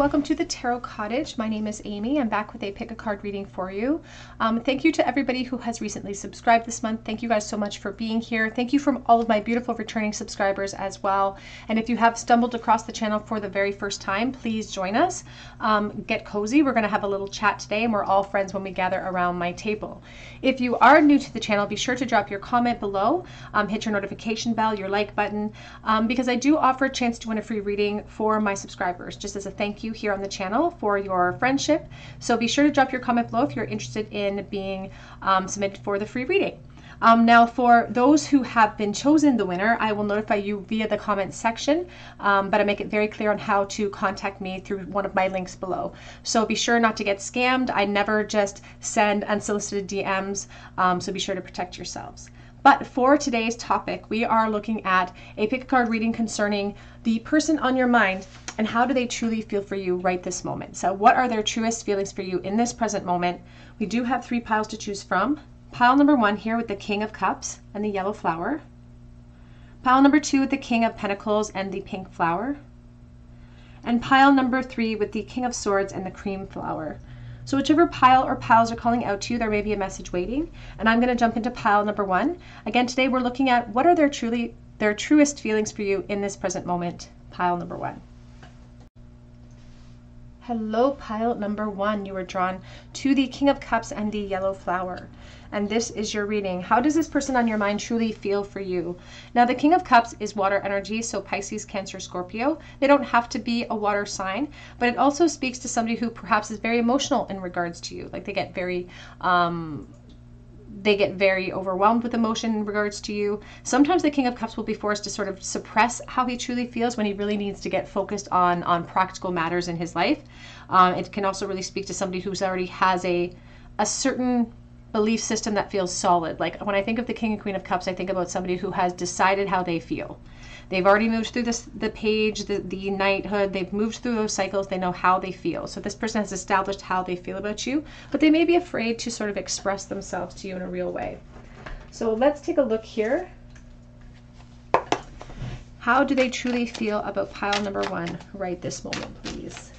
welcome to the Tarot Cottage. My name is Amy. I'm back with a pick a card reading for you. Thank you to everybody who has recently subscribed this month. Thank you guys so much for being here. Thank you from all of my beautiful returning subscribers as well. And if you have stumbled across the channel for the very first time, please join us. Get cozy. We're going to have a little chat today, and we're all friends when we gather around my table. If you are new to the channel, be sure to drop your comment below, hit your notification bell, your like button, because I do offer a chance to win a free reading for my subscribers, just as a thank you here on the channel for your friendship. So be sure to drop your comment below if you're interested in being submitted for the free reading. Now, for those who have been chosen the winner, I will notify you via the comment section, but I make it very clear on how to contact me through one of my links below. So be sure not to get scammed. I never just send unsolicited DMs, so be sure to protect yourselves. But for today's topic, we are looking at a pick a card reading concerning the person on your mind and how do they truly feel for you right this moment. So what are their truest feelings for you in this present moment? We do have 3 piles to choose from. Pile number 1 here with the King of Cups and the yellow flower. Pile number 2 with the King of Pentacles and the pink flower. And pile number 3 with the King of Swords and the cream flower. So whichever pile or piles are calling out to you, there may be a message waiting. And I'm going to jump into pile number 1. Again, today we're looking at what are their truest feelings for you in this present moment. Pile number 1. Hello, pile number 1. You were drawn to the King of Cups and the yellow flower. And this is your reading. How does this person on your mind truly feel for you? Now, the King of Cups is water energy, so Pisces, Cancer, Scorpio. They don't have to be a water sign, but it also speaks to somebody who perhaps is very emotional in regards to you. Like they get very overwhelmed with emotion in regards to you. Sometimes the King of Cups will be forced to sort of suppress how he truly feels when he really needs to get focused on practical matters in his life. It can also really speak to somebody who's already has a certain belief system that feels solid. Like when I think of the King and Queen of Cups, I think about somebody who has decided how they feel. They've already moved through the page, the knighthood. They've moved through those cycles. They know how they feel. So this person has established how they feel about you, but they may be afraid to sort of express themselves to you in a real way. So let's take a look here. How do they truly feel about pile number 1 right this moment, please?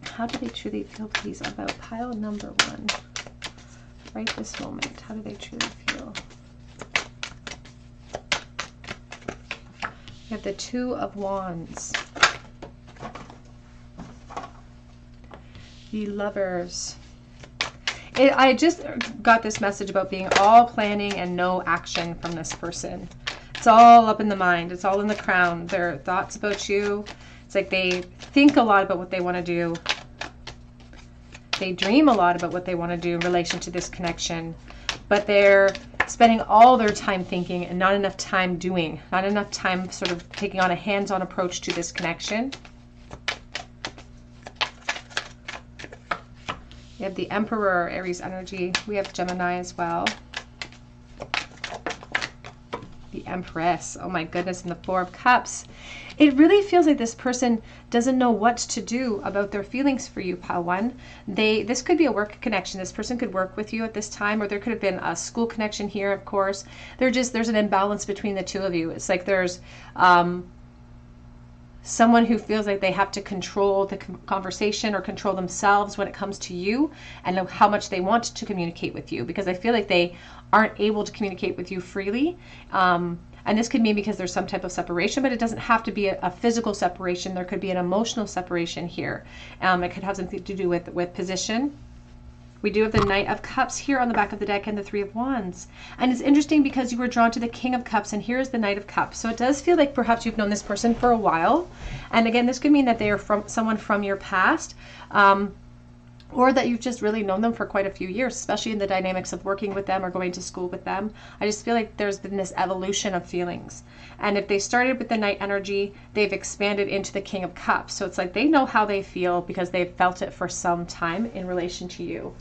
How do they truly feel, please, about pile number 1 right this moment? How do they truly feel? We have the 2 of Wands, the Lovers. I just got this message about being all planning and no action from this person. It's all up in the mind. It's all in the crown. Their thoughts about you. It's like they think a lot about what they want to do. They dream a lot about what they want to do in relation to this connection, but they're spending all their time thinking and not enough time doing, not enough time sort of taking on a hands-on approach to this connection. We have the Emperor, Aries energy. We have Gemini as well. The Empress. Oh my goodness, and the 4 of Cups. It really feels like this person doesn't know what to do about their feelings for you, pile 1. This could be a work connection. This person could work with you at this time, or there could have been a school connection here, of course. There's an imbalance between the 2 of you. It's like there's someone who feels like they have to control the conversation or control themselves when it comes to you and know how much they want to communicate with you, because I feel like they aren't able to communicate with you freely. And this could mean because there's some type of separation, but it doesn't have to be a physical separation. There could be an emotional separation here. It could have something to do with position. We do have the Knight of Cups here on the back of the deck and the 3 of Wands. And it's interesting because you were drawn to the King of Cups and here's the Knight of Cups. So it does feel like perhaps you've known this person for a while. And again, this could mean that they are someone from your past, or that you've just really known them for quite a few years, especially in the dynamics of working with them or going to school with them. I just feel like there's been this evolution of feelings. And if they started with the Knight energy, they've expanded into the King of Cups. So it's like they know how they feel because they've felt it for some time in relation to you.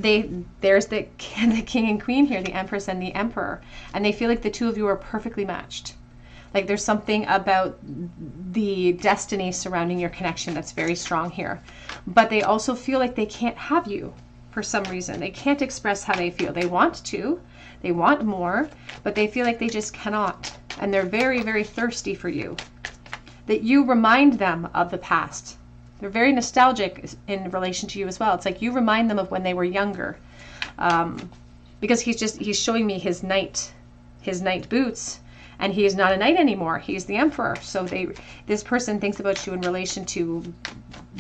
There's the King and Queen here, the Empress and the Emperor. And they feel like the 2 of you are perfectly matched. Like there's something about the destiny surrounding your connection that's very strong here. But they also feel like they can't have you. for some reason. They can't express how they feel. They want to, they want more, but they feel like they just cannot. And they're very, very thirsty for you. That you remind them of the past. They're very nostalgic in relation to you as well. It's like you remind them of when they were younger. Because he's showing me his knight boots, and he is not a knight anymore. He's the emperor. So this person thinks about you in relation to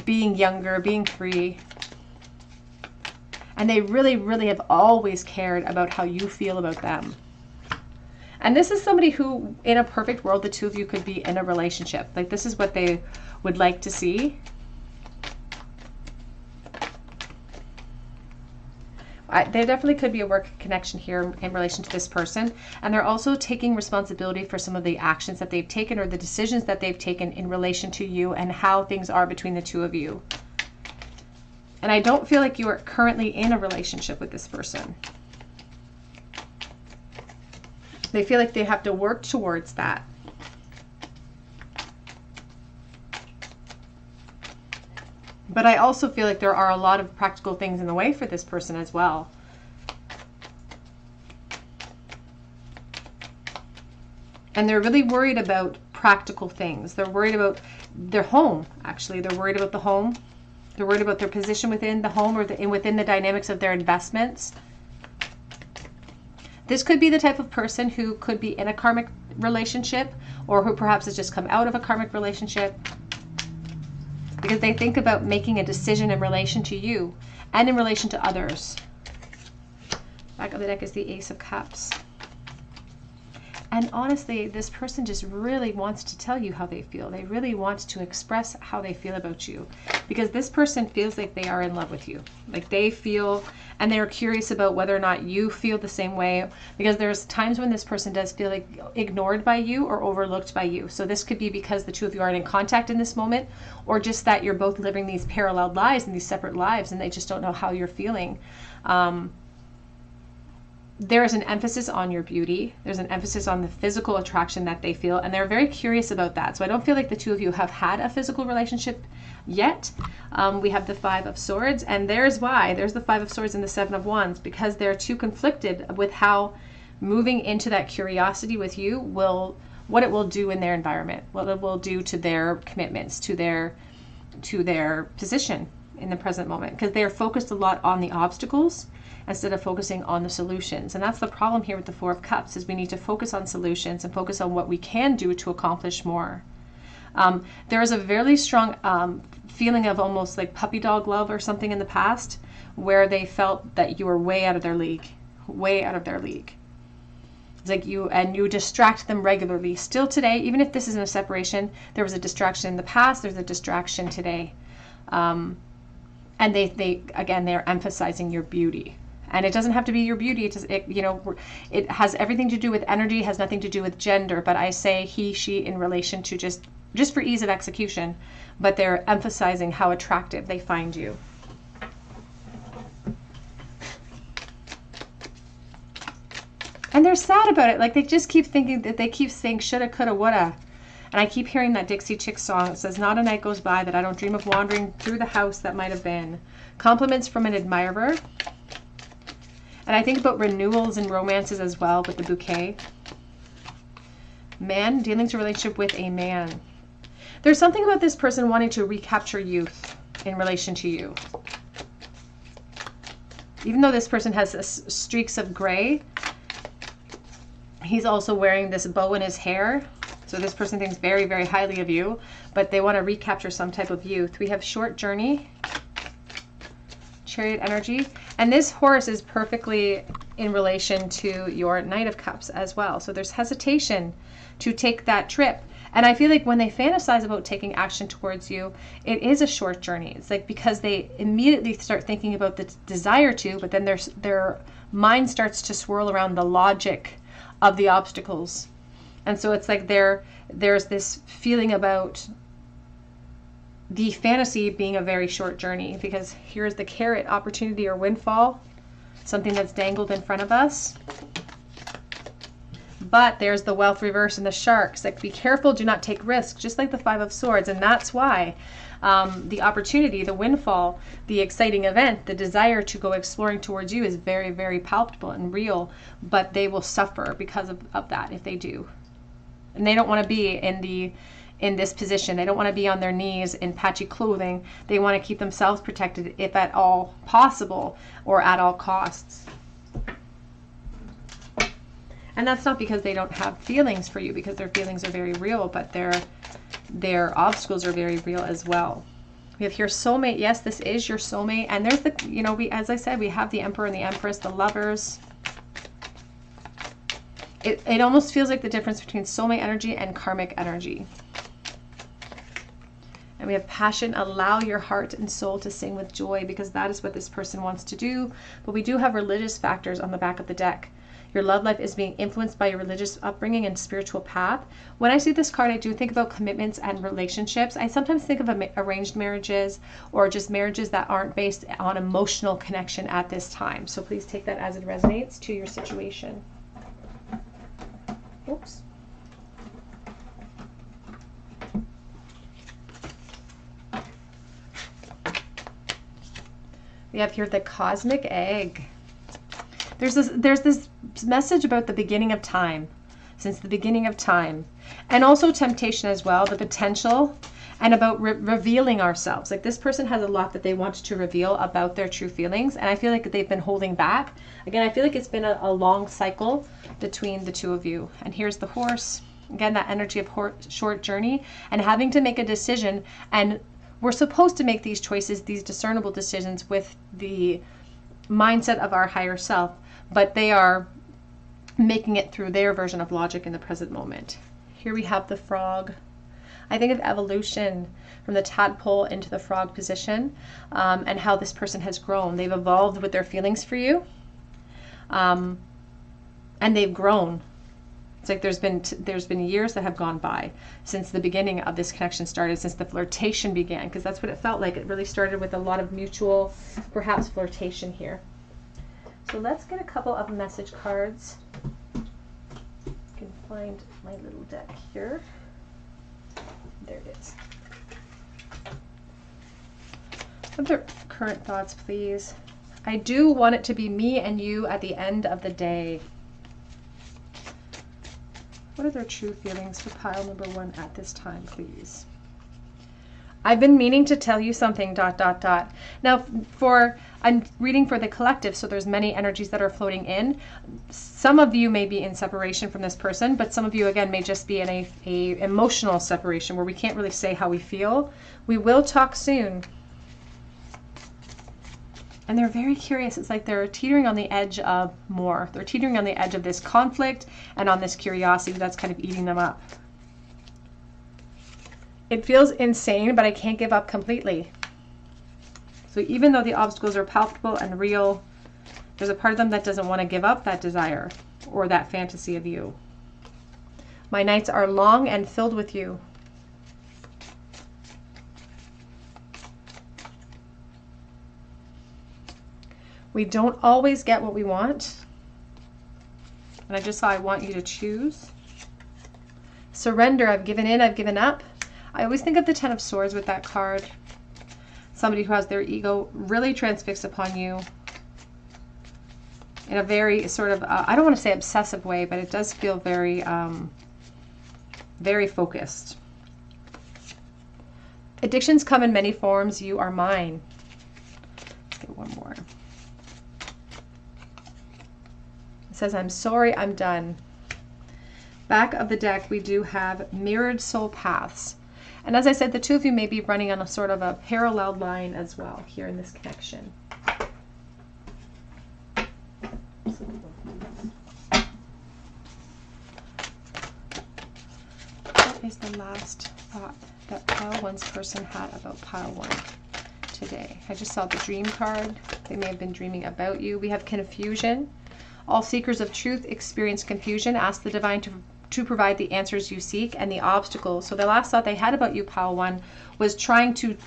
being younger, being free. And they really, really have always cared about how you feel about them. And this is somebody who, in a perfect world, the two of you could be in a relationship. Like, this is what they would like to see. There definitely could be a work connection here in relation to this person. And they're also taking responsibility for some of the actions that they've taken or the decisions that they've taken in relation to you and how things are between the two of you. And I don't feel like you are currently in a relationship with this person. They feel like they have to work towards that. But I also feel like there are a lot of practical things in the way for this person as well. And they're really worried about practical things. They're worried about their home, actually. They're worried about the home. They're worried about their position within the home or within the dynamics of their investments. This could be the type of person who could be in a karmic relationship, or who perhaps has just come out of a karmic relationship, because they think about making a decision in relation to you and in relation to others. Back of the deck is the Ace of Cups. And honestly, this person just really wants to tell you how they feel. They really want to express how they feel about you, because this person feels like they are in love with you. Like they feel, and they're curious about whether or not you feel the same way, because there's times when this person does feel like ignored by you or overlooked by you. So this could be because the two of you aren't in contact in this moment, or just that you're both living these parallel lives and these separate lives, and they just don't know how you're feeling. There is an emphasis on your beauty. There's an emphasis on the physical attraction that they feel, and they're very curious about that. So I don't feel like the two of you have had a physical relationship yet. We have the Five of Swords, and there's why. There's the Five of Swords and the Seven of Wands, because they're too conflicted with how moving into that curiosity with you what it will do in their environment, what it will do to their commitments, to their position in the present moment, because they're focused a lot on the obstacles instead of focusing on the solutions. And that's the problem here with the Four of Cups, is we need to focus on solutions and focus on what we can do to accomplish more. There is a very strong feeling of almost like puppy dog love or something in the past, where they felt that you were way out of their league, way out of their league. It's like you distract them regularly. Still today, even if this isn't a separation, there was a distraction in the past, there's a distraction today. And they're emphasizing your beauty. And it doesn't have to be your beauty. It has everything to do with energy, has nothing to do with gender. But I say he, she in relation to just for ease of execution. But they're emphasizing how attractive they find you. And they're sad about it. Like they just keep thinking that they keep saying shoulda, coulda, woulda. And I keep hearing that Dixie Chick song. It says, not a night goes by that I don't dream of wandering through the house that might have been. Compliments from an admirer. And I think about renewals and romances as well with the bouquet. Man, dealing to a relationship with a man. There's something about this person wanting to recapture youth in relation to you. Even though this person has streaks of gray, he's also wearing this bow in his hair. So this person thinks very, very highly of you, but they want to recapture some type of youth. We have short journey, Chariot energy, and this horse is perfectly in relation to your Knight of Cups as well. So there's hesitation to take that trip. And I feel like when they fantasize about taking action towards you, it is a short journey. It's like because they immediately start thinking about the desire to, but then their mind starts to swirl around the logic of the obstacles. And so it's like there's this feeling about the fantasy being a very short journey, because here's the carrot, opportunity or windfall, something that's dangled in front of us. But there's the wealth reverse and the sharks. Like, be careful, do not take risks, just like the Five of Swords. And that's why the opportunity, the windfall, the exciting event, the desire to go exploring towards you is very, very palpable and real. But they will suffer because of that if they do. And they don't want to be in this position. They don't want to be on their knees in patchy clothing. They want to keep themselves protected if at all possible or at all costs. And that's not because they don't have feelings for you, because their feelings are very real, but their obstacles are very real as well. We have here soulmate. Yes, this is your soulmate. And there's the, you know, as I said, we have the Emperor and the Empress, the lovers. It almost feels like the difference between soulmate energy and karmic energy. And we have passion. Allow your heart and soul to sing with joy, because that is what this person wants to do. But we do have religious factors on the back of the deck. Your love life is being influenced by your religious upbringing and spiritual path. When I see this card, I do think about commitments and relationships. I sometimes think of arranged marriages or just marriages that aren't based on emotional connection at this time. So please take that as it resonates to your situation. Oops. We have here the cosmic egg. There's this message about the beginning of time, since the beginning of time, and also temptation as well, the potential, and about revealing ourselves. Like, this person has a lot that they want to reveal about their true feelings, and I feel like they've been holding back. Again, I feel like it's been a long cycle between the two of you. And here's the horse. Again, that energy of short journey and having to make a decision. And we're supposed to make these choices, these discernible decisions, with the mindset of our higher self, but they are making it through their version of logic in the present moment. Here we have the frog. I think of evolution from the tadpole into the frog position, and how this person has grown. They've evolved with their feelings for you, and they've grown. It's like there's been years that have gone by since the beginning of this connection started, since the flirtation began, because that's what it felt like. It really started with a lot of mutual, perhaps, flirtation here. So let's get a couple of message cards. I can find my little deck here. There it is. What are their current thoughts, please? I do want it to be me and you at the end of the day. What are their true feelings for pile number 1 at this time, please? I've been meaning to tell you something, ... Now, I'm reading for the collective, so there's many energies that are floating in. Some of you may be in separation from this person, but some of you, again, may just be in a emotional separation where we can't really say how we feel. We will talk soon. And they're very curious. It's like they're teetering on the edge of more. They're teetering on the edge of this conflict and on this curiosity that's kind of eating them up. It feels insane, but I can't give up completely. So even though the obstacles are palpable and real, there's a part of them that doesn't want to give up that desire or that fantasy of you. My nights are long and filled with you. We don't always get what we want. And I just saw I want you to choose. Surrender. I've given in. I've given up. I always think of the Ten of Swords with that card. Somebody who has their ego really transfixed upon you in a very sort of, I don't want to say obsessive way, but it does feel very, very focused. Addictions come in many forms. You are mine. Let's get one more. It says, I'm sorry, I'm done. Back of the deck, we do have mirrored soul paths. And as I said, the two of you may be running on a sort of a parallel line as well here in this connection. What is the last thought that pile 1's person had about pile 1 today? I just saw the dream card. They may have been dreaming about you. We have confusion. All seekers of truth experience confusion. Ask the divine to provide the answers you seek, and the obstacles. So the last thought they had about you, pile 1, was trying to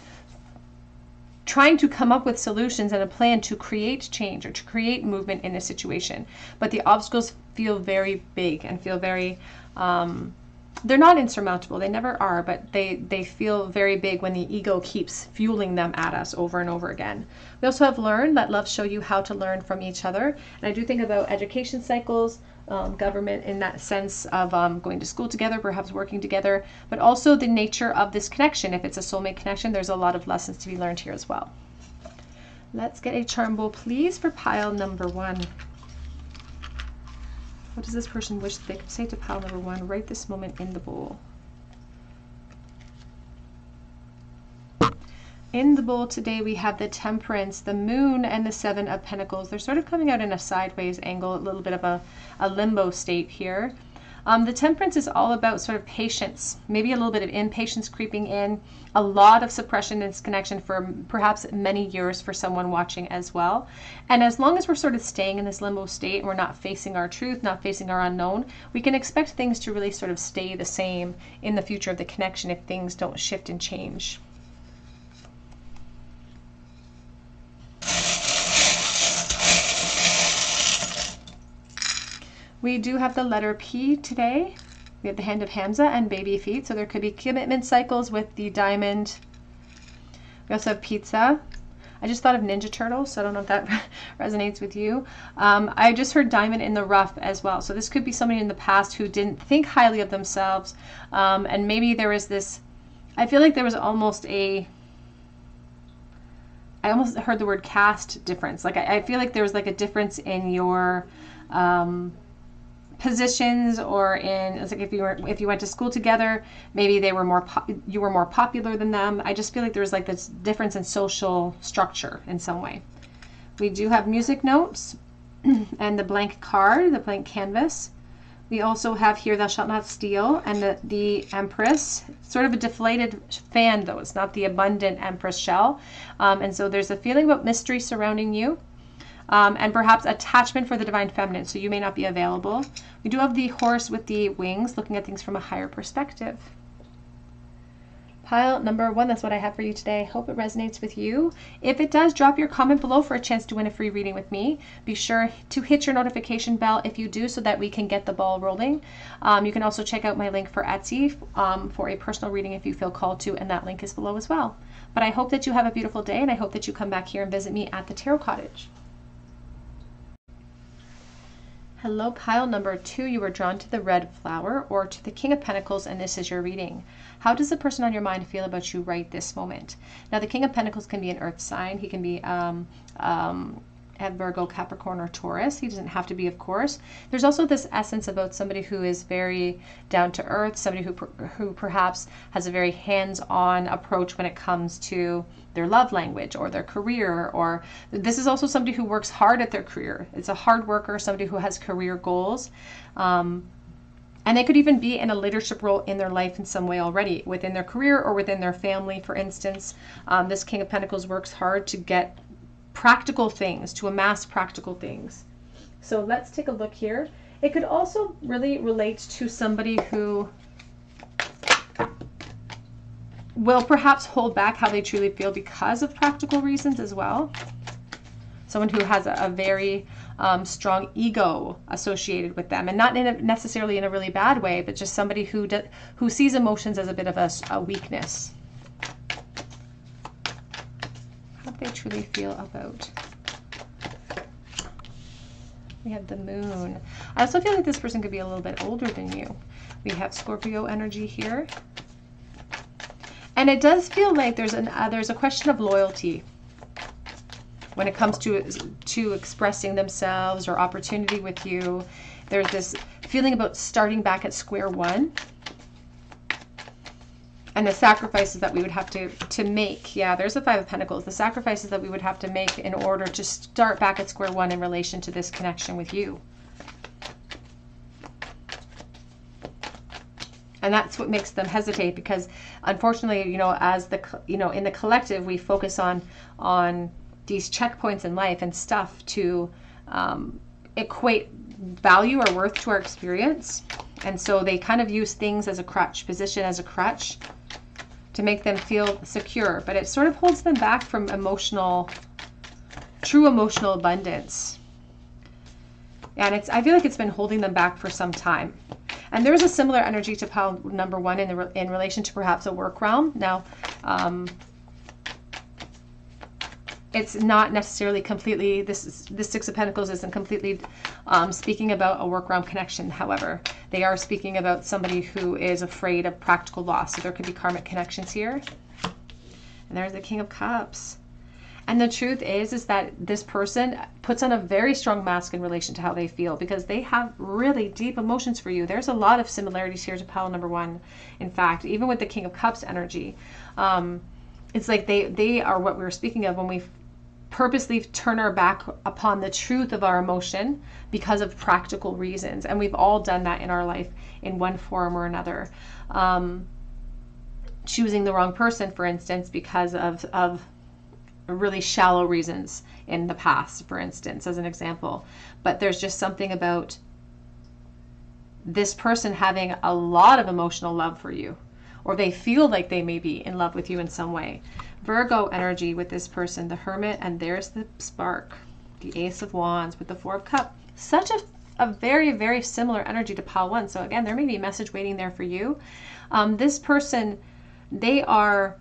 come up with solutions and a plan to create change or to create movement in a situation. But the obstacles feel very big and feel very, they're not insurmountable. They never are, but they feel very big when the ego keeps fueling them at us over and over again. We also have learn, let love show you how to learn from each other. And I do think about education cycles, government in that sense of going to school together, perhaps working together, but also the nature of this connection. If it's a soulmate connection, there's a lot of lessons to be learned here as well. Let's get a charm bowl, please, for pile number 1. What does this person wish they could say to pile number 1 right this moment in the bowl? In the bowl today, we have the Temperance, the Moon, and the Seven of Pentacles. They're sort of coming out in a sideways angle, a little bit of a limbo state here. The Temperance is all about sort of patience, maybe a little bit of impatience creeping in, a lot of suppression in this connection for perhaps many years for someone watching as well. And as long as we're sort of staying in this limbo state and we're not facing our truth, not facing our unknown, we can expect things to really sort of stay the same in the future of the connection if things don't shift and change. We do have the letter P today. We have the hand of Hamza and baby feet. So there could be commitment cycles with the diamond. We also have pizza. I just thought of Ninja Turtles, so I don't know if that resonates with you. I just heard diamond in the rough as well. So this could be somebody in the past who didn't think highly of themselves. And maybe there was this, I feel like there was almost a, I almost heard the word caste difference. Like I feel like there was like a difference in your, positions, or in, it's like if you went to school together, maybe they were you were more popular than them. I just feel like there was like this difference in social structure in some way. We do have music notes and the blank card, the blank canvas. We also have here thou shalt not steal, and the Empress, sort of a deflated fan though, it's not the abundant Empress shell. And so there's a feeling about mystery surrounding you. And perhaps attachment for the divine feminine, so you may not be available. We do have the horse with the wings, looking at things from a higher perspective. Pile number 1, that's what I have for you today. Hope it resonates with you. If it does, drop your comment below for a chance to win a free reading with me. Be sure to hit your notification bell if you do, so that we can get the ball rolling. You can also check out my link for Etsy for a personal reading if you feel called to, and that link is below as well. But I hope that you have a beautiful day, and I hope that you come back here and visit me at the Tarot Cottage. Hello, pile number 2. You were drawn to the red flower or to the King of Pentacles, and this is your reading. How does the person on your mind feel about you right this moment? Now, the King of Pentacles can be an earth sign. He can be at Virgo, Capricorn, or Taurus. He doesn't have to be, of course. There's also this essence about somebody who is very down to earth, somebody who perhaps has a very hands-on approach when it comes to their love language or their career, or this is also somebody who works hard at their career. It's a hard worker, somebody who has career goals. And they could even be in a leadership role in their life in some way already, within their career or within their family, for instance. This King of Pentacles works hard to get practical things, to amass practical things. So let's take a look here. It could also really relate to somebody who will perhaps hold back how they truly feel because of practical reasons as well. Someone who has a very strong ego associated with them, and not necessarily in a really bad way, but just somebody who sees emotions as a bit of a weakness. How do they truly feel about? We have the Moon. I also feel like this person could be a little bit older than you. We have Scorpio energy here. And it does feel like there's a question of loyalty when it comes to expressing themselves or opportunity with you. There's this feeling about starting back at square one, and the sacrifices that we would have to make. Yeah, there's the Five of Pentacles. The sacrifices that we would have to make in order to start back at square one in relation to this connection with you. And that's what makes them hesitate, because unfortunately, you know, as in the collective, we focus on these checkpoints in life and stuff to equate value or worth to our experience. And so they kind of use things as a crutch, position as a crutch, to make them feel secure. But it sort of holds them back from true emotional abundance. And I feel like it's been holding them back for some time. And there's a similar energy to pile number one in relation to perhaps a work realm. Now, it's not necessarily completely, this Six of Pentacles isn't completely speaking about a work realm connection. However, they are speaking about somebody who is afraid of practical loss. So there could be karmic connections here. And there's the King of Cups. And the truth is that this person puts on a very strong mask in relation to how they feel, because they have really deep emotions for you. There's a lot of similarities here to pile number one. In fact, even with the King of Cups energy, it's like they are what we were speaking of when we purposely turn our back upon the truth of our emotion because of practical reasons. And we've all done that in our life in one form or another. Choosing the wrong person, for instance, because of really shallow reasons in the past, for instance, as an example. But there's just something about this person having a lot of emotional love for you, or they feel like they may be in love with you in some way. Virgo energy with this person, the Hermit, and there's the Spark, the Ace of Wands with the Four of Cups. Such a very, very similar energy to pile one. So again, there may be a message waiting there for you. This person, they are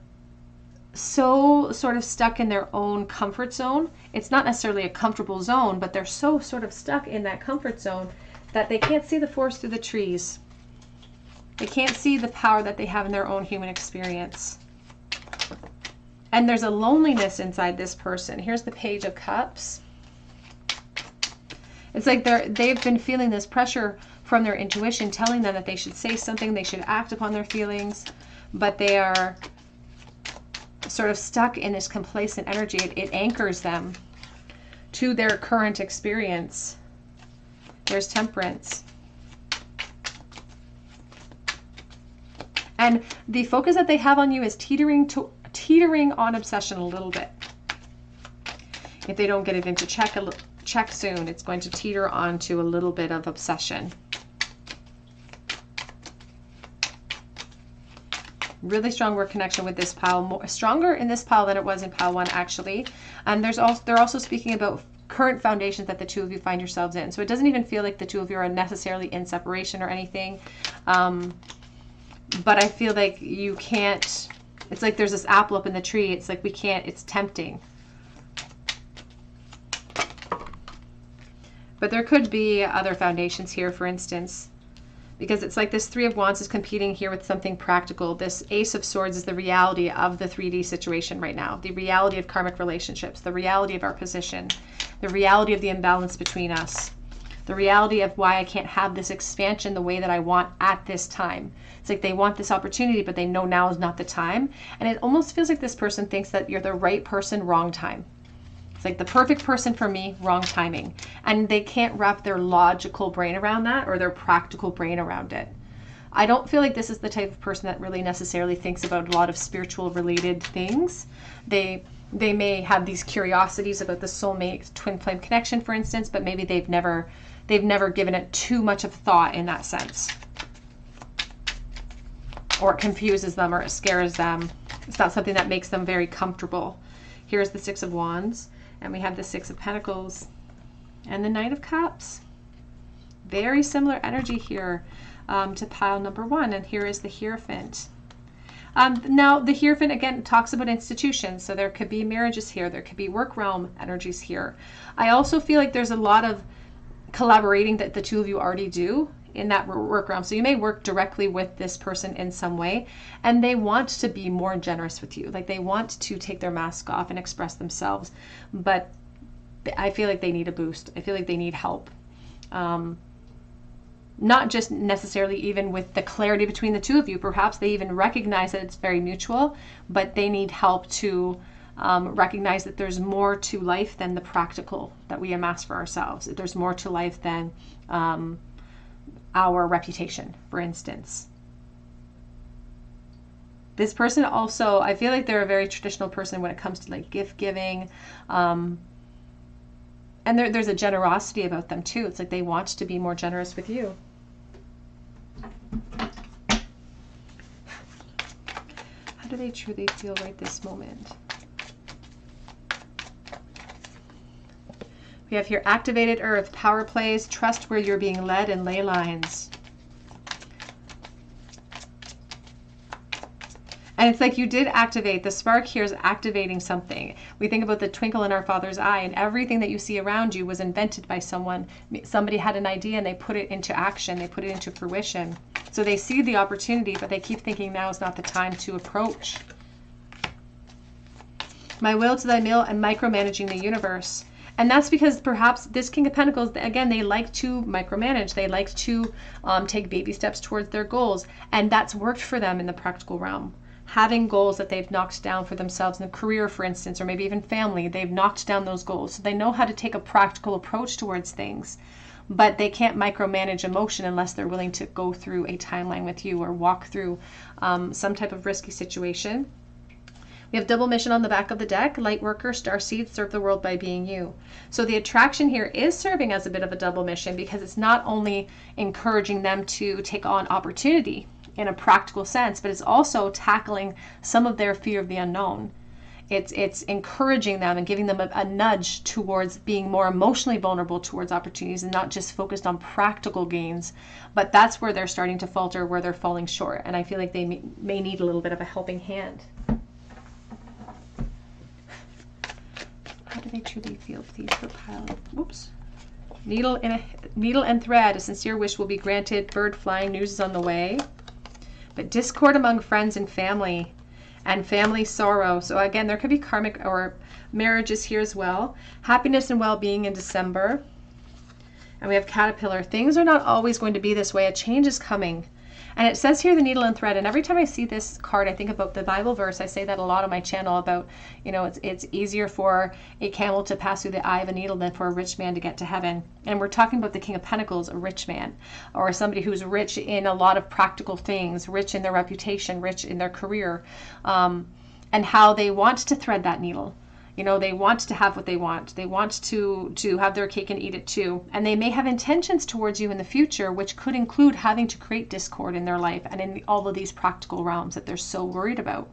so sort of stuck in their own comfort zone. It's not necessarily a comfortable zone, but they're so sort of stuck in that comfort zone that they can't see the forest through the trees. They can't see the power that they have in their own human experience. And there's a loneliness inside this person. Here's the Page of Cups. It's like they've been feeling this pressure from their intuition telling them that they should say something, they should act upon their feelings, but they are sort of stuck in this complacent energy. It anchors them to their current experience. There's Temperance. And the focus that they have on you is teetering on obsession a little bit. If they don't get it into check soon, it's going to teeter onto a little bit of obsession. Really strong work connection with this pile, stronger in this pile than it was in pile one, actually. And they're also speaking about current foundations that the two of you find yourselves in. So it doesn't even feel like the two of you are necessarily in separation or anything. But I feel like you can't, it's like there's this apple up in the tree. It's like we can't, it's tempting. But there could be other foundations here, for instance, because it's like this Three of Wands is competing here with something practical. This Ace of Swords is the reality of the 3D situation right now, the reality of karmic relationships, the reality of our position, the reality of the imbalance between us, the reality of why I can't have this expansion the way that I want at this time. It's like they want this opportunity, but they know now is not the time. And it almost feels like this person thinks that you're the right person, wrong time. It's like the perfect person for me, wrong timing. And they can't wrap their logical brain around that, or their practical brain around it. I don't feel like this is the type of person that really necessarily thinks about a lot of spiritual related things. They may have these curiosities about the soulmate twin flame connection, for instance, but maybe they've never given it too much of thought in that sense. Or it confuses them, or it scares them. It's not something that makes them very comfortable. Here's the Six of Wands. And we have the Six of Pentacles and the Knight of Cups. Very similar energy here to pile number one. And here is the Hierophant. Now, the Hierophant, again, talks about institutions. So there could be marriages here. There could be work realm energies here. I also feel like there's a lot of collaborating that the two of you already do in that work realm. So you may work directly with this person in some way, and they want to be more generous with you. Like they want to take their mask off and express themselves, but I feel like they need a boost. I feel like they need help. Not just necessarily even with the clarity between the two of you. Perhaps they even recognize that it's very mutual, but they need help to recognize that there's more to life than the practical that we amass for ourselves. There's more to life than our reputation, for instance. This person also, I feel like they're a very traditional person when it comes to like gift giving. And there's a generosity about them too. It's like they want to be more generous with you. How do they truly feel right this moment? We have here activated earth, power plays, trust where you're being led, and ley lines. And it's like you did activate. The spark here is activating something. We think about the twinkle in our Father's eye, and everything that you see around you was invented by someone. Somebody had an idea and they put it into action. They put it into fruition. So they see the opportunity, but they keep thinking now is not the time to approach. My will to thy will, and micromanaging the universe. And that's because perhaps this King of Pentacles, again, they like to micromanage. They like to take baby steps towards their goals. And that's worked for them in the practical realm. Having goals that they've knocked down for themselves in a career, for instance, or maybe even family, they've knocked down those goals. So they know how to take a practical approach towards things, but they can't micromanage emotion unless they're willing to go through a timeline with you or walk through some type of risky situation. We have double mission on the back of the deck. Light worker, starseed, serve the world by being you. So the attraction here is serving as a bit of a double mission because it's not only encouraging them to take on opportunity in a practical sense, but it's also tackling some of their fear of the unknown. It's encouraging them and giving them a nudge towards being more emotionally vulnerable towards opportunities and not just focused on practical gains. But that's where they're starting to falter, where they're falling short. And I feel like they may need a little bit of a helping hand. How do they truly feel, please, for pile? Whoops. Needle and thread. A sincere wish will be granted. Bird flying. News is on the way. But discord among friends and family sorrow. So again, there could be karmic or marriages here as well. Happiness and well-being in December. And we have caterpillar. Things are not always going to be this way. A change is coming. And it says here the needle and thread. And every time I see this card, I think about the Bible verse. I say that a lot on my channel about, you know, it's easier for a camel to pass through the eye of a needle than for a rich man to get to heaven. And we're talking about the King of Pentacles, a rich man, or somebody who's rich in a lot of practical things, rich in their reputation, rich in their career, and how they want to thread that needle. You know, they want to have what they want. They want to have their cake and eat it too. And they may have intentions towards you in the future, which could include having to create discord in their life and in all of these practical realms that they're so worried about.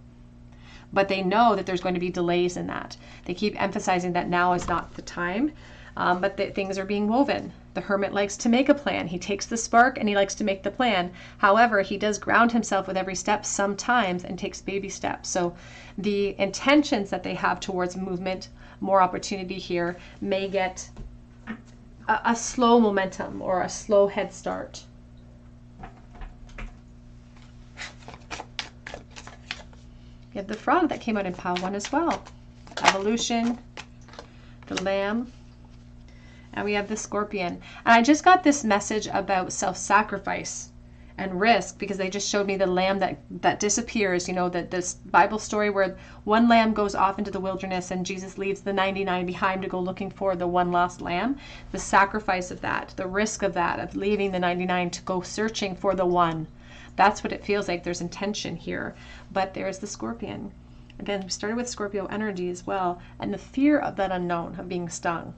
But they know that there's going to be delays in that. They keep emphasizing that now is not the time, but that things are being woven. The hermit likes to make a plan. He takes the spark and he likes to make the plan. However, he does ground himself with every step sometimes and takes baby steps. So the intentions that they have towards movement, more opportunity here, may get a slow momentum or a slow head start. You have the frog that came out in pile 1 as well. Evolution, the lamb. And we have the scorpion. And I just got this message about self-sacrifice and risk because they just showed me the lamb that disappears. You know, that this Bible story where one lamb goes off into the wilderness and Jesus leaves the 99 behind to go looking for the one lost lamb. The sacrifice of that, the risk of that, of leaving the 99 to go searching for the one. That's what it feels like. There's intention here. But there's the scorpion. Again, we started with Scorpio energy as well. And the fear of that unknown, of being stung.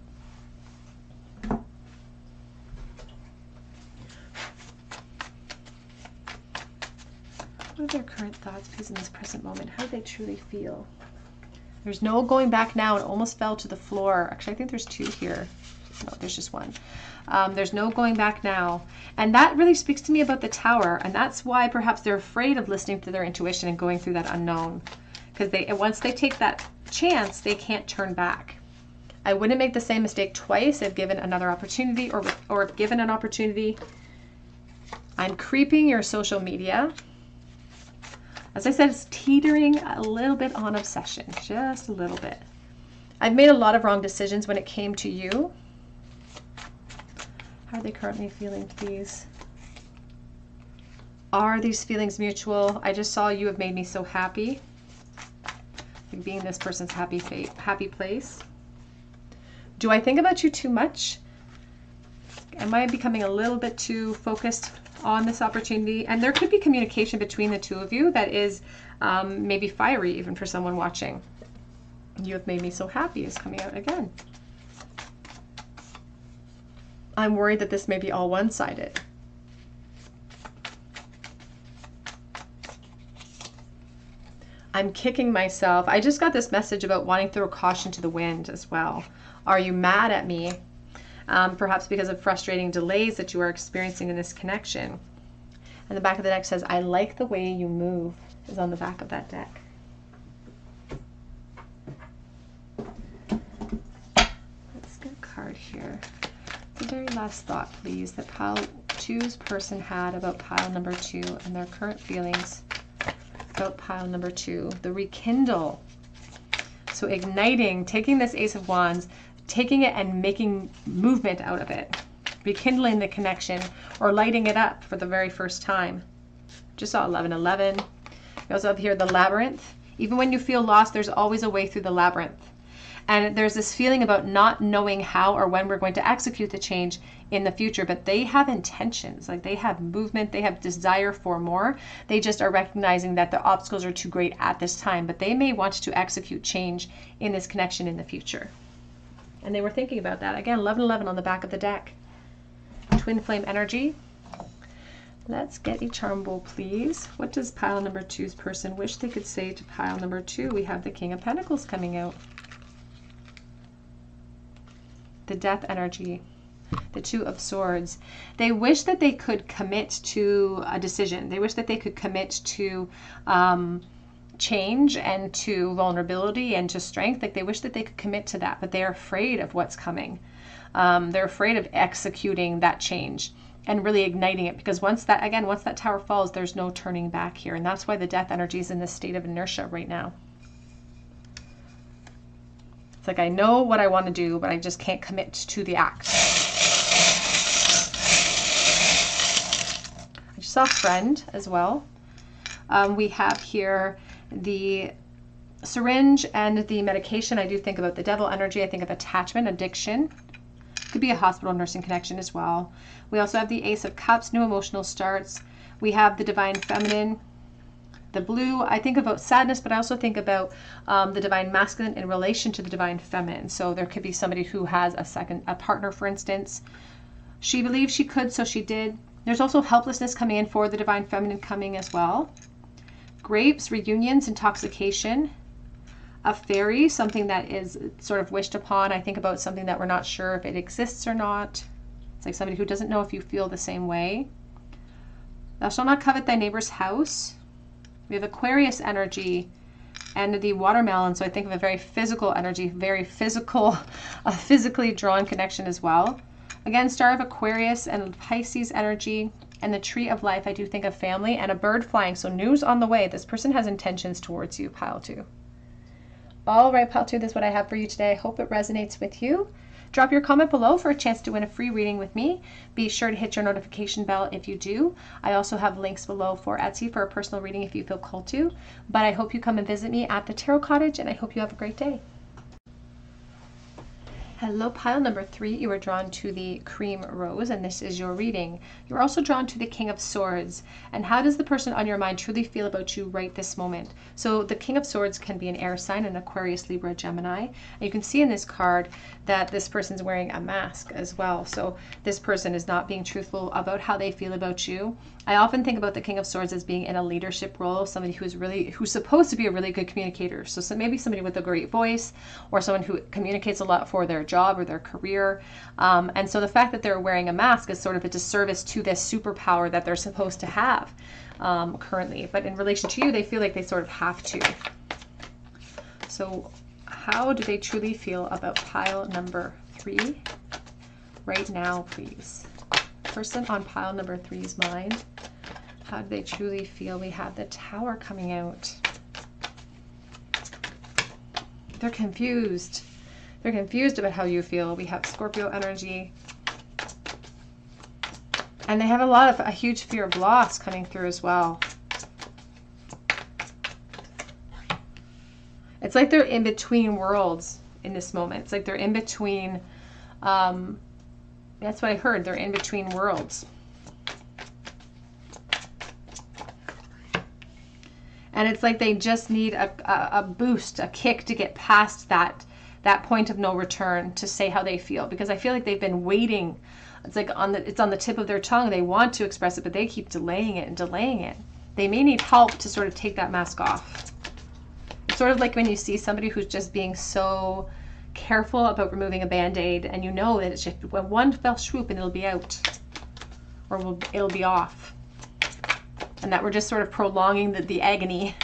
What are their current thoughts, please, in this present moment? How do they truly feel? There's no going back now. It almost fell to the floor. Actually, I think there's 2 here. No, there's just 1. There's no going back now. And that really speaks to me about the Tower. And that's why perhaps they're afraid of listening to their intuition and going through that unknown. Because once they take that chance, they can't turn back. I wouldn't make the same mistake twice if given another opportunity or if given an opportunity. I'm creeping your social media. As I said, it's teetering a little bit on obsession, just a little bit. I've made a lot of wrong decisions when it came to you. How are they currently feeling, please? Are these feelings mutual? I just saw you have made me so happy. Like being this person's happy place. Do I think about you too much? Am I becoming a little bit too focused on this opportunity? And there could be communication between the two of you that is maybe fiery even for someone watching. You have made me so happy is coming out again. I'm worried that this may be all one-sided. I'm kicking myself. I just got this message about wanting to throw caution to the wind as well. Are you mad at me perhaps because of frustrating delays that you are experiencing in this connection. And the back of the deck says, I like the way you move, is on the back of that deck. Let's get a card here. The very last thought, please, that pile 2's person had about pile number 2 and their current feelings about pile number 2. The rekindle. So igniting, taking this Ace of Wands, taking it and making movement out of it. Rekindling the connection or lighting it up for the very first time. Just saw 1111. You also have here the labyrinth. Even when you feel lost, there's always a way through the labyrinth. And there's this feeling about not knowing how or when we're going to execute the change in the future, but they have intentions, like they have movement, they have desire for more. They just are recognizing that the obstacles are too great at this time, but they may want to execute change in this connection in the future. And they were thinking about that. Again, 1111 on the back of the deck. Twin flame energy. Let's get a charm bowl, please. What does pile number 2's person wish they could say to pile number 2? We have the King of Pentacles coming out. The Death energy, the Two of Swords. They wish that they could commit to a decision. They wish that they could commit to change and to vulnerability and to strength. Like they wish that they could commit to that, but they're afraid of what's coming. They're afraid of executing that change and really igniting it, because once that tower falls, there's no turning back here. And that's why the Death energy is in this state of inertia right now. It's like, I know what I want to do, but I just can't commit to the act. I just saw Friend as well. We have here the syringe and the medication. I do think about the Devil energy. I think of attachment, addiction. Could be a hospital nursing connection as well. We also have the Ace of Cups, new emotional starts. We have the Divine Feminine. The blue, I think about sadness, but I also think about the Divine Masculine in relation to the Divine Feminine. So there could be somebody who has a partner, for instance. She believed she could, so she did. There's also helplessness coming in for the Divine Feminine coming as well. Grapes, reunions, intoxication. A fairy, something that is sort of wished upon. I think about something that we're not sure if it exists or not. It's like somebody who doesn't know if you feel the same way. Thou shalt not covet thy neighbor's house. We have Aquarius energy and the watermelon. So I think of a very physical energy, very physical, a physically drawn connection as well. Again, Star of Aquarius and Pisces energy and the Tree of Life. I do think of family and a bird flying. So news on the way. This person has intentions towards you, pile 2. All right, pile 2, this is what I have for you today. I hope it resonates with you. Drop your comment below for a chance to win a free reading with me. Be sure to hit your notification bell if you do. I also have links below for Etsy for a personal reading if you feel called to. But I hope you come and visit me at the Tarot Cottage, and I hope you have a great day. Hello, pile number 3. You are drawn to the Cream Rose, and this is your reading. You're also drawn to the King of Swords. And how does the person on your mind truly feel about you right this moment? So the King of Swords can be an air sign, an Aquarius, Libra, Gemini. And you can see in this card that this person's wearing a mask as well. So this person is not being truthful about how they feel about you. I often think about the King of Swords as being in a leadership role, somebody who's supposed to be a really good communicator. So maybe somebody with a great voice, or someone who communicates a lot for their job or their career. And so the fact that they're wearing a mask is sort of a disservice to this superpower that they're supposed to have currently. But in relation to you, they feel like they sort of have to. So how do they truly feel about pile number 3 right now, please? Person on pile number 3's mind, how do they truly feel? We have the Tower coming out. They're confused. They're confused about how you feel. We have Scorpio energy. And they have a huge fear of loss coming through as well. It's like they're in between worlds in this moment. It's like they're in between, that's what I heard, they're in between worlds. And it's like they just need a boost, a kick to get past that point of no return to say how they feel. Because I feel like they've been waiting. It's like it's on the tip of their tongue. They want to express it, but they keep delaying it and delaying it. They may need help to sort of take that mask off. It's sort of like when you see somebody who's just being so careful about removing a band-aid, and you know that it's just one fell swoop and it'll be out, or it'll be off, and that we're just sort of prolonging the agony.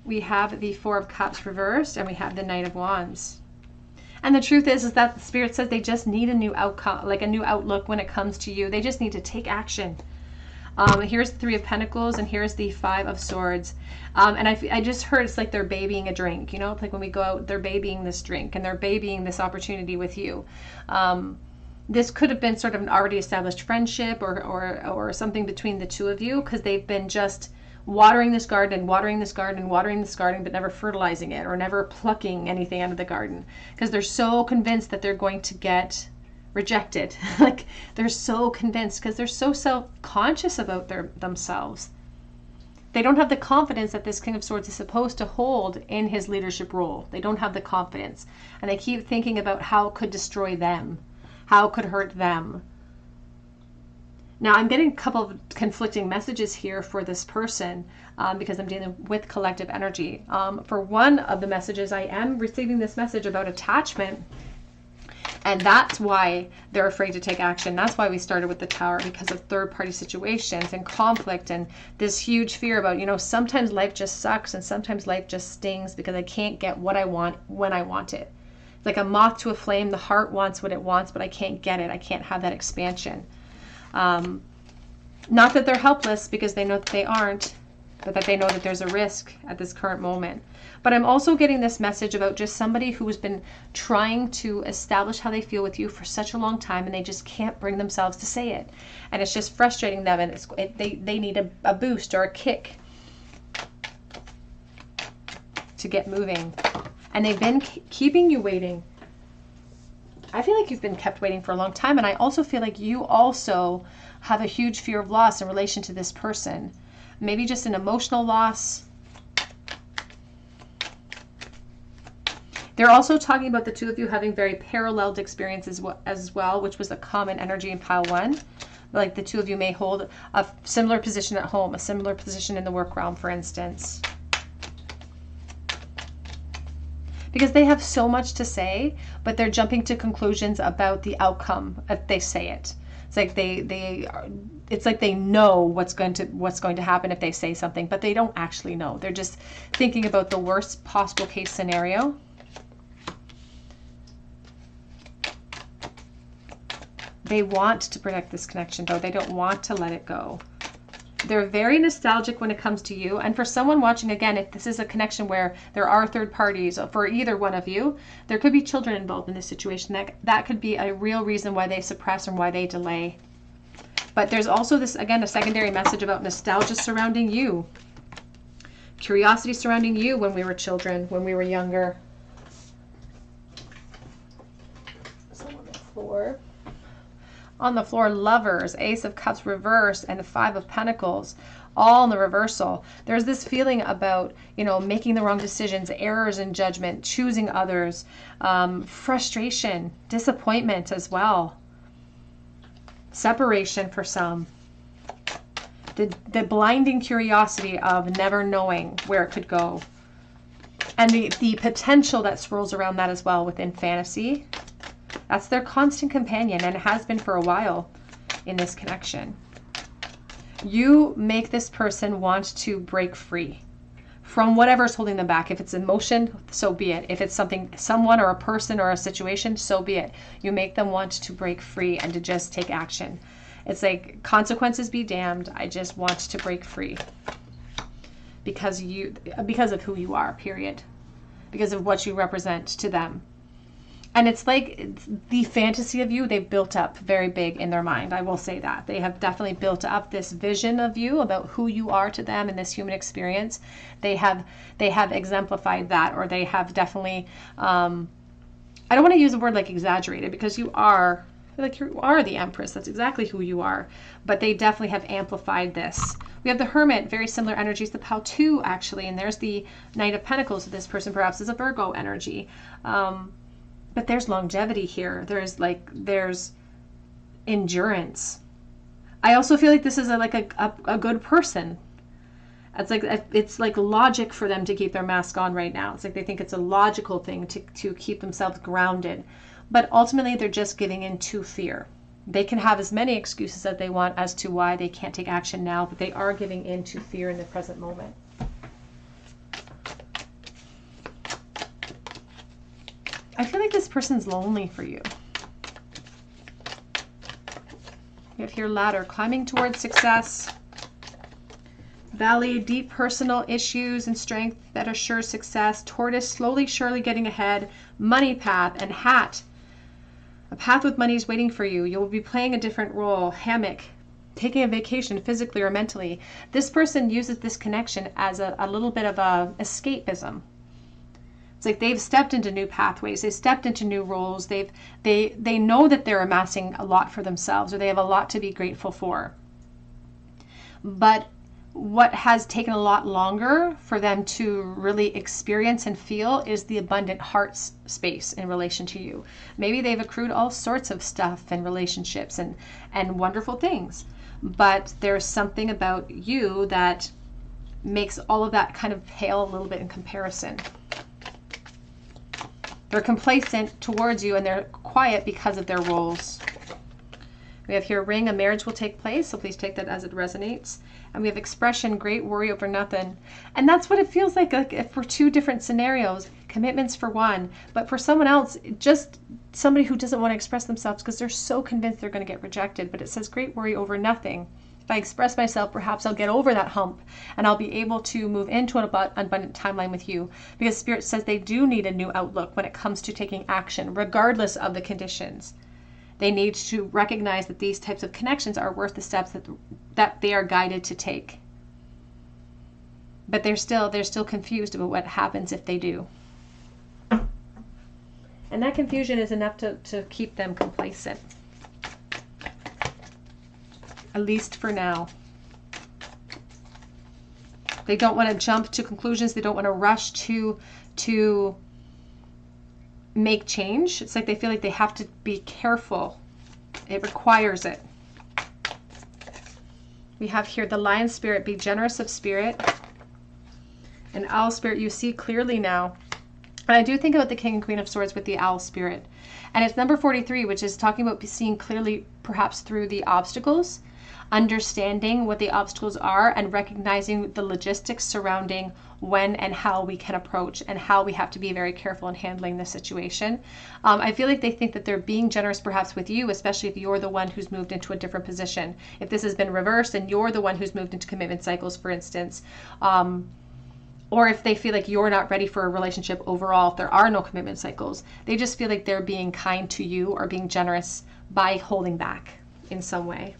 We have the Four of Cups reversed, and we have the Knight of Wands. And the truth is that the Spirit says they just need a new outcome, like a new outlook when it comes to you. They just need to take action. Here's the Three of Pentacles, and here's the Five of Swords. And I just heard it's like they're babying a drink. You know, it's like when we go out, they're babying this drink, and they're babying this opportunity with you. This could have been sort of an already established friendship or something between the two of you, because they've been just watering this garden, watering this garden, watering this garden, but never fertilizing it or never plucking anything out of the garden, because they're so convinced that they're going to get rejected. Like, they're so convinced, because they're so self-conscious about themselves. They don't have the confidence that this King of Swords is supposed to hold in his leadership role. They don't have the confidence, and they keep thinking about how it could destroy them, how it could hurt them. Now, I'm getting a couple of conflicting messages here for this person, because I'm dealing with collective energy. For one of the messages, I am receiving this message about attachment, and that's why they're afraid to take action. That's why we started with the Tower, because of third-party situations and conflict and this huge fear about, you know, sometimes life just sucks and sometimes life just stings because I can't get what I want when I want it. Like a moth to a flame, the heart wants what it wants, but I can't get it. I can't have that expansion. Not that they're helpless, because they know that they aren't, but that they know that there's a risk at this current moment. But I'm also getting this message about just somebody who's been trying to establish how they feel with you for such a long time, and they just can't bring themselves to say it. And it's just frustrating them, and they need a boost or a kick to get moving. And they've been keeping you waiting. I feel like you've been kept waiting for a long time, and I also feel like you also have a huge fear of loss in relation to this person. Maybe just an emotional loss. They're also talking about the two of you having very paralleled experiences as well, which was a common energy in pile one. Like the two of you may hold a similar position at home, a similar position in the work realm, for instance. Because they have so much to say, but they're jumping to conclusions about the outcome if they say it. It's like it's like they know what's going to happen if they say something, but they don't actually know. They're just thinking about the worst possible case scenario. They want to protect this connection, though. They don't want to let it go. They're very nostalgic when it comes to you. And for someone watching, again, if this is a connection where there are third parties for either one of you, there could be children involved in this situation. That could be a real reason why they suppress and why they delay. But there's also this, again, a secondary message about nostalgia surrounding you. Curiosity surrounding you when we were children, when we were younger. So on the floor. On the floor, Lovers, Ace of Cups reversed, and the Five of Pentacles, all in the reversal. There's this feeling about, you know, making the wrong decisions, errors in judgment, choosing others, frustration, disappointment as well, separation for some, the blinding curiosity of never knowing where it could go, and the potential that swirls around that as well within fantasy. That's their constant companion, and it has been for a while in this connection. You make this person want to break free from whatever's holding them back. If it's emotion, so be it. If it's someone or a person or a situation, so be it. You make them want to break free and to just take action. It's like, consequences be damned. I just want to break free because of who you are, period. Because of what you represent to them. And it's like the fantasy of you, they've built up very big in their mind. I will say that. They have definitely built up this vision of you about who you are to them in this human experience. They have exemplified that, or they have definitely, I don't want to use the word like exaggerated, because you are the Empress. That's exactly who you are. But they definitely have amplified this. We have the Hermit, very similar energies to Pile 2, actually. And there's the Knight of Pentacles. So this person perhaps is a Virgo energy. But there's longevity here. There's endurance. I also feel like this is a good person. It's like logic for them to keep their mask on right now. It's like they think it's a logical thing to keep themselves grounded. But ultimately, they're just giving in to fear. They can have as many excuses as they want as to why they can't take action now, but they are giving in to fear in the present moment. I feel like this person's lonely for you. You have here ladder, climbing towards success. Valley, deep personal issues and strength that assure success. Tortoise, slowly, surely getting ahead. Money path, and hat. A path with money is waiting for you. You will be playing a different role. Hammock, taking a vacation physically or mentally. This person uses this connection as a little bit of a escapism. It's like they've stepped into new pathways. They've stepped into new roles. They know that they're amassing a lot for themselves, or they have a lot to be grateful for. But what has taken a lot longer for them to really experience and feel is the abundant heart space in relation to you. Maybe they've accrued all sorts of stuff and relationships and wonderful things, but there's something about you that makes all of that kind of pale a little bit in comparison. They're complacent towards you and they're quiet because of their roles. We have here ring, a marriage will take place, so please take that as it resonates. And we have expression, great worry over nothing. And that's what it feels like if for two different scenarios, commitments for one, but for someone else, just somebody who doesn't want to express themselves because they're so convinced they're going to get rejected. But it says great worry over nothing. If I express myself, perhaps I'll get over that hump and I'll be able to move into an abundant timeline with you, because Spirit says they do need a new outlook when it comes to taking action, regardless of the conditions. They need to recognize that these types of connections are worth the steps that they are guided to take. But they're still confused about what happens if they do. And that confusion is enough to keep them complacent. At least for now. They don't want to jump to conclusions. They don't want to rush to make change. It's like they feel like they have to be careful. It requires it. We have here the lion spirit, be generous of spirit. And owl spirit, you see clearly now. And I do think about the king and queen of swords with the owl spirit. And it's number 43, which is talking about seeing clearly perhaps through the obstacles, understanding what the obstacles are and recognizing the logistics surrounding when and how we can approach and how we have to be very careful in handling the situation. I feel like they think that they're being generous perhaps with you, especially if you're the one who's moved into a different position. If this has been reversed and you're the one who's moved into commitment cycles, for instance, or if they feel like you're not ready for a relationship overall, if there are no commitment cycles, they just feel like they're being kind to you or being generous by holding back in some way.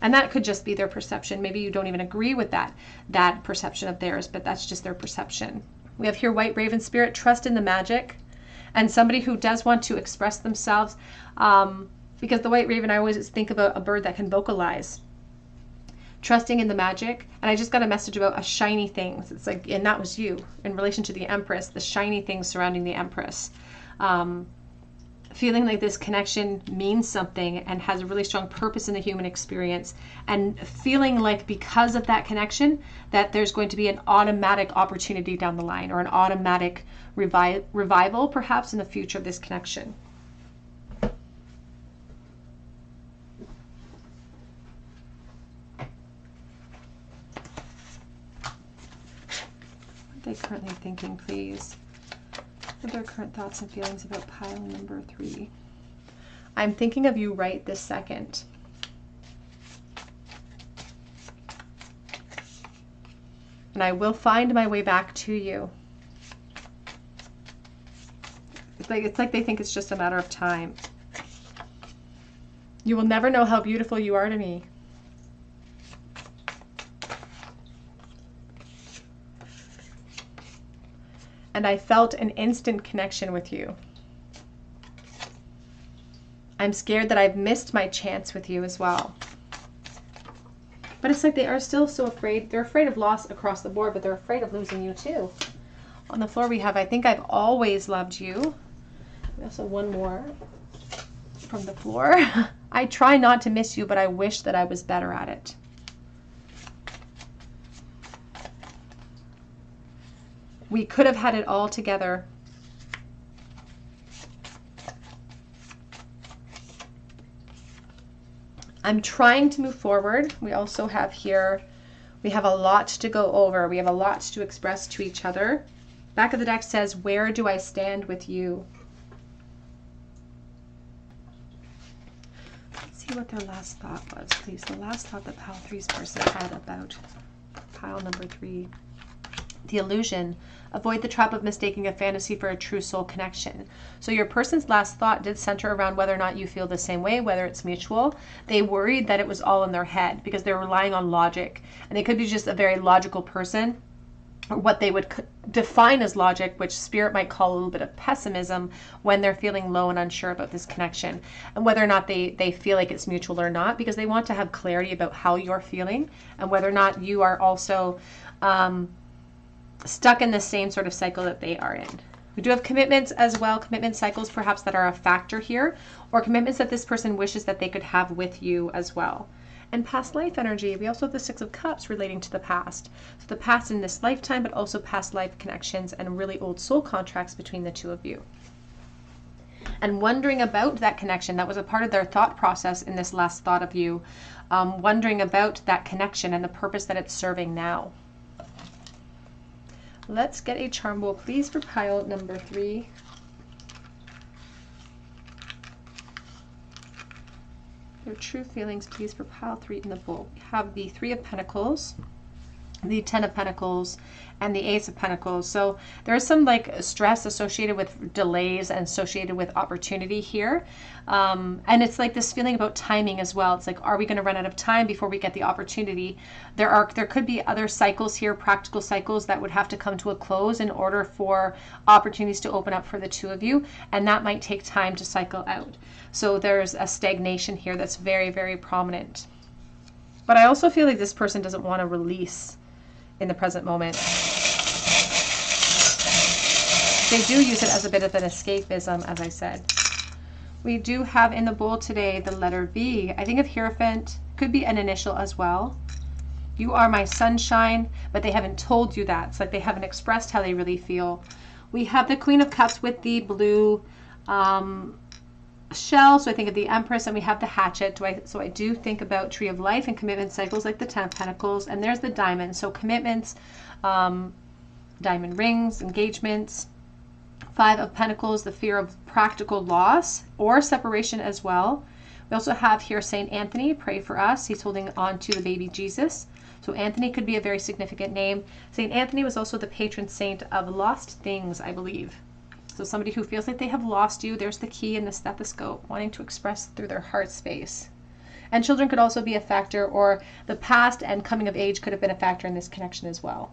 And that could just be their perception. Maybe you don't even agree with that perception of theirs, but that's just their perception. We have here white raven spirit, trust in the magic, and somebody who does want to express themselves, because the white raven, I always think about a bird that can vocalize. Trusting in the magic. And I just got a message about a shiny thing. It's like, and that was you in relation to the Empress, the shiny things surrounding the Empress. Feeling like this connection means something and has a really strong purpose in the human experience, and feeling like because of that connection that there's going to be an automatic opportunity down the line, or an automatic revival perhaps in the future of this connection. What are they currently thinking, please? What are their current thoughts and feelings about pile number 3? I'm thinking of you right this second. And I will find my way back to you. It's like they think it's just a matter of time. You will never know how beautiful you are to me. And I felt an instant connection with you. I'm scared that I've missed my chance with you as well. But it's like they are still so afraid. They're afraid of loss across the board, but they're afraid of losing you too. On the floor we have, I think I've always loved you. We also have one more from the floor. I try not to miss you, but I wish that I was better at it. We could have had it all together. I'm trying to move forward. We also have here, we have a lot to go over. We have a lot to express to each other. Back of the deck says, where do I stand with you? Let's see what their last thought was, please. The last thought that pile 3's person had about pile number 3. The illusion. Avoid the trap of mistaking a fantasy for a true soul connection. So your person's last thought did center around whether or not you feel the same way, whether it's mutual. They worried that it was all in their head because they're relying on logic. And they could be just a very logical person, or what they would define as logic, which spirit might call a little bit of pessimism when they're feeling low and unsure about this connection, and whether or not they feel like it's mutual or not, because they want to have clarity about how you're feeling and whether or not you are also stuck in the same sort of cycle that they are in. We do have commitments as well, commitment cycles perhaps that are a factor here, or commitments that this person wishes that they could have with you as well. And past life energy, we also have the 6 of Cups relating to the past. So the past in this lifetime, but also past life connections and really old soul contracts between the two of you. And wondering about that connection, that was a part of their thought process in this last thought of you, wondering about that connection and the purpose that it's serving now. Let's get a charm bowl, please, for pile number 3. Their true feelings, please, for pile 3 in the bowl. We have the 3 of Pentacles, the 10 of Pentacles, and the Ace of Pentacles. So there is some like stress associated with delays and associated with opportunity here. And it's like this feeling about timing as well. It's like, are we going to run out of time before we get the opportunity? There could be other cycles here, practical cycles that would have to come to a close in order for opportunities to open up for the two of you. And that might take time to cycle out. So there's a stagnation here that's very, very prominent. But I also feel like this person doesn't want to release in the present moment. They do use it as a bit of an escapism, as I said. We do have in the bowl today the letter V. I think of Hierophant, could be an initial as well. You are my sunshine, but they haven't told you that. It's like they haven't expressed how they really feel. We have the Queen of Cups with the blue shell, so I think of the Empress, and we have the hatchet. So I do think about Tree of Life and commitment cycles like the 10 of Pentacles, and there's the diamond. So commitments, diamond rings, engagements. 5 of Pentacles, the fear of practical loss or separation as well. We also have here Saint Anthony, pray for us. He's holding on to the baby Jesus. So Anthony could be a very significant name. Saint Anthony was also the patron saint of lost things, I believe. So somebody who feels like they have lost you, there's the key and the stethoscope, wanting to express through their heart space. And children could also be a factor, or the past and coming of age could have been a factor in this connection as well.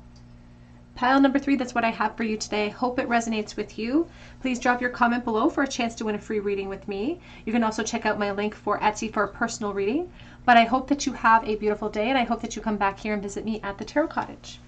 Pile number 3, that's what I have for you today. Hope it resonates with you. Please drop your comment below for a chance to win a free reading with me. You can also check out my link for Etsy for a personal reading. But I hope that you have a beautiful day, and I hope that you come back here and visit me at the Tarot Cottage.